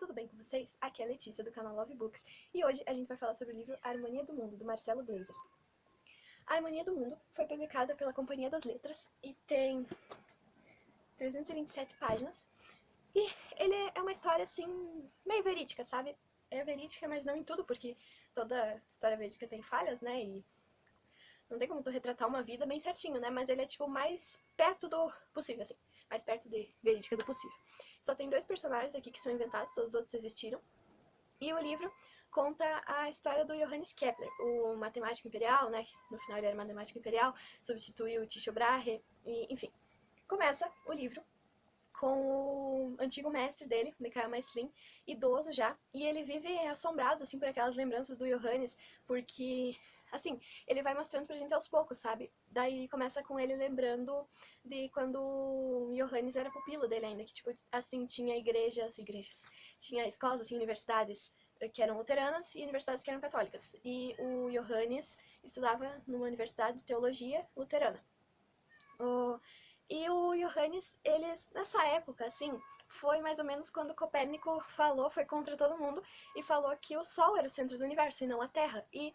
tudo bem com vocês? Aqui é a Letícia do canal Love Books e hoje a gente vai falar sobre o livro A Harmonia do Mundo, do Marcelo Gleiser. A Harmonia do Mundo foi publicada pela Companhia das Letras e tem 327 páginas e ele é uma história assim, meio verídica, sabe? É verídica, mas não em tudo, porque toda história verídica tem falhas, né? E não tem como tu retratar uma vida bem certinho, né? Mas ele é tipo mais perto do possível, assim. Mais perto de verídica do possível. Só tem 2 personagens aqui que são inventados, todos os outros existiram. E o livro conta a história do Johannes Kepler, o matemático imperial, né? No final ele era matemático imperial, substituiu o Tycho Brahe, e, enfim. Começa o livro com o antigo mestre dele, Mikhail Maeslin, idoso já, e ele vive assombrado, assim, por aquelas lembranças do Johannes, porque, assim, ele vai mostrando pra gente aos poucos, sabe? Daí começa com ele lembrando de quando o Johannes era pupilo dele ainda, que, tipo, assim, tinha igrejas, tinha escolas, assim, universidades que eram luteranas e universidades que eram católicas. E o Johannes estudava numa universidade de teologia luterana. E o Johannes, eles, nessa época, assim, foi mais ou menos quando Copérnico falou, foi contra todo mundo, e falou que o Sol era o centro do universo e não a Terra. E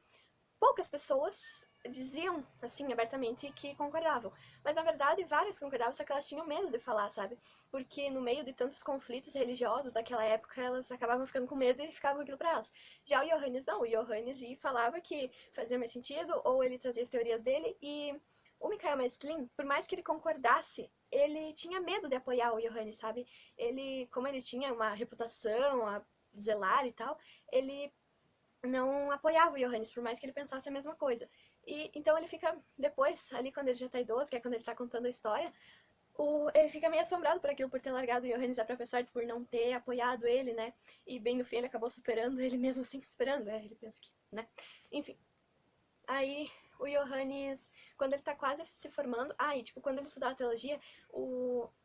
poucas pessoas diziam, assim, abertamente, que concordavam. Mas, na verdade, várias concordavam, só que elas tinham medo de falar, sabe? Porque no meio de tantos conflitos religiosos daquela época, elas acabavam ficando com medo e ficavam aquilo pra elas. Já o Johannes não, o Johannes falava que fazia mais sentido, ou ele trazia as teorias dele, e o Mikhail Maeslin, por mais que ele concordasse, ele tinha medo de apoiar o Johannes, sabe? Ele, como ele tinha uma reputação a zelar e tal, ele não apoiava o Johannes, por mais que ele pensasse a mesma coisa. E então ele fica, depois, ali quando ele já tá idoso, que é quando ele tá contando a história, ele fica meio assombrado por aquilo, por ter largado o Johannes a própria sorte, por não ter apoiado ele, né? E bem no fim ele acabou superando ele mesmo assim, superando, ele pensa que, né? Enfim. Aí o Johannes, quando ele tá quase se formando, e tipo, quando ele estudava teologia,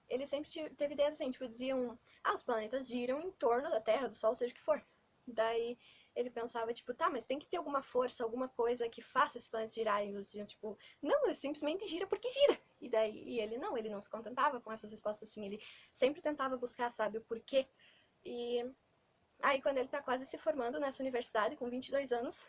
ele sempre teve ideias assim, tipo, diziam, os planetas giram em torno da Terra, do Sol, seja o que for. Daí ele pensava, tipo, tá, mas tem que ter alguma força, alguma coisa que faça esse planeta girar. E eles diziam, tipo, não, ele simplesmente gira porque gira. E ele não se contentava com essas respostas assim, ele sempre tentava buscar, sabe, o porquê. E aí quando ele tá quase se formando nessa universidade, com 22 anos,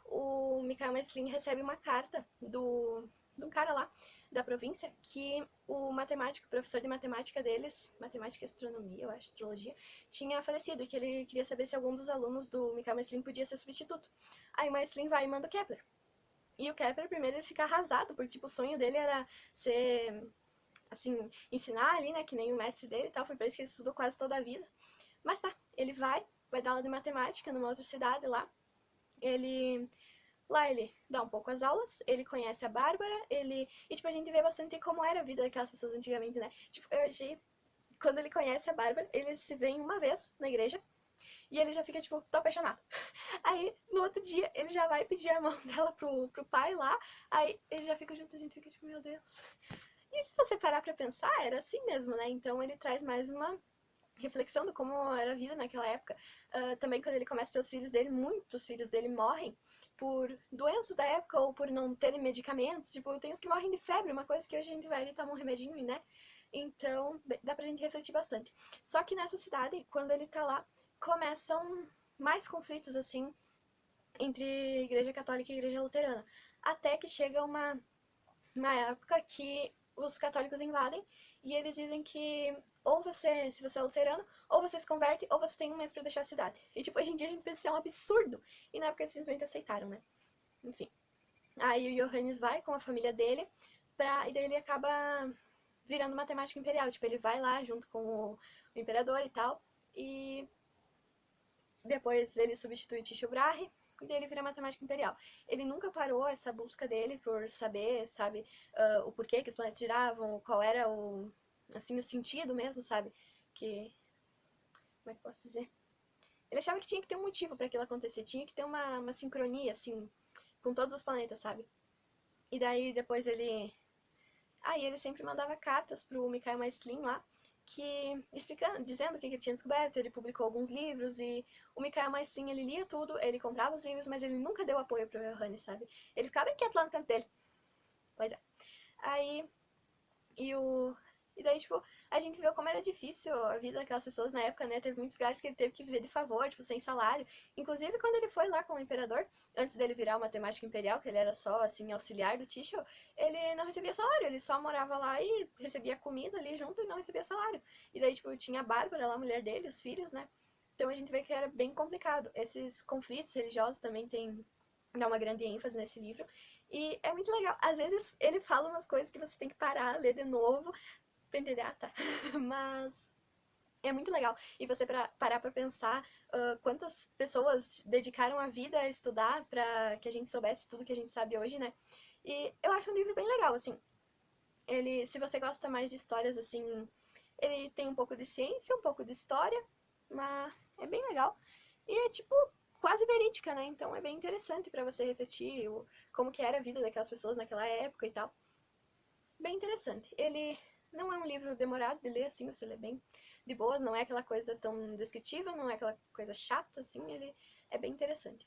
o Mikhail Maeslin recebe uma carta de um cara lá da província que o matemático, o professor de matemática deles, matemática e astronomia, eu acho, astrologia, tinha falecido e que ele queria saber se algum dos alunos do Mikhail Maeslin podia ser substituto. Aí o Maeslin vai e manda o Kepler. E o Kepler, primeiro, ele fica arrasado, porque tipo, o sonho dele era ser, assim, ensinar ali, né, que nem o mestre dele e tal, foi por isso que ele estudou quase toda a vida. Mas tá, ele vai dar aula de matemática numa outra cidade lá, Lá ele dá um pouco as aulas, ele conhece a Bárbara, E, tipo, a gente vê bastante como era a vida daquelas pessoas antigamente, né? Tipo, eu achei... Quando ele conhece a Bárbara, eles se veem uma vez na igreja e ele já fica, tipo, tô apaixonado. Aí, no outro dia, ele já vai pedir a mão dela pro pai lá, aí ele já fica junto, a gente fica tipo, meu Deus. E se você parar pra pensar, era assim mesmo, né? Então ele traz mais uma reflexão de como era a vida naquela época. Também quando ele começa a ter os filhos dele, muitos filhos dele morrem por doenças da época ou por não terem medicamentos. Tipo, tem uns que morrem de febre, uma coisa que hoje a gente vai e toma um remedinho, né? Então, dá pra gente refletir bastante. Só que nessa cidade, quando ele tá lá, começam mais conflitos, assim, entre igreja católica e igreja luterana. Até que chega uma época que os católicos invadem e eles dizem que ou você, se você é luterano, ou você se converte, ou você tem um mês pra deixar a cidade. E tipo, hoje em dia a gente pensa que é um absurdo. E na época eles simplesmente aceitaram, né? Enfim. Aí o Johannes vai com a família dele, e daí ele acaba virando matemático imperial. Tipo, ele vai lá junto com o imperador e tal, e depois ele substitui Tycho Brahe, e daí ele vira matemático imperial. Ele nunca parou essa busca dele por saber, sabe, o porquê que os planetas giravam, qual era assim, o sentido mesmo, sabe? Que, como é que eu posso dizer? Ele achava que tinha que ter um motivo para aquilo acontecer, tinha que ter uma sincronia, assim, com todos os planetas, sabe? E daí depois ele sempre mandava cartas pro Mikhail Maeslin lá, dizendo o que ele tinha descoberto, ele publicou alguns livros e o Mikhail Maeslin, ele lia tudo, ele comprava os livros, mas ele nunca deu apoio pro Johannes, sabe? Ele ficava bem quieto lá no canto dele. Pois é. Aí, e daí, tipo, a gente vê como era difícil a vida daquelas pessoas na época, né? Teve muitos lugares que ele teve que viver de favor, tipo, sem salário. Inclusive, quando ele foi lá com o imperador, antes dele virar o matemático imperial, que ele era só, assim, auxiliar do Ticho, ele não recebia salário, ele só morava lá e recebia comida ali junto e não recebia salário. E daí, tipo, tinha a Bárbara lá, a mulher dele, os filhos, né? Então a gente vê que era bem complicado. Esses conflitos religiosos também tem dá uma grande ênfase nesse livro. E é muito legal. Às vezes ele fala umas coisas que você tem que parar, ler de novo, pra entender, ah, tá. Mas é muito legal. E você parar pra pensar quantas pessoas dedicaram a vida a estudar pra que a gente soubesse tudo que a gente sabe hoje, né? E eu acho um livro bem legal, assim. Ele, se você gosta mais de histórias, assim, ele tem um pouco de ciência, um pouco de história, mas é bem legal. E é, tipo, quase verídica, né? Então é bem interessante pra você refletir como que era a vida daquelas pessoas naquela época e tal. Bem interessante. Ele não é um livro demorado de ler, assim, você lê bem de boas, não é aquela coisa tão descritiva, não é aquela coisa chata, assim, ele é bem interessante.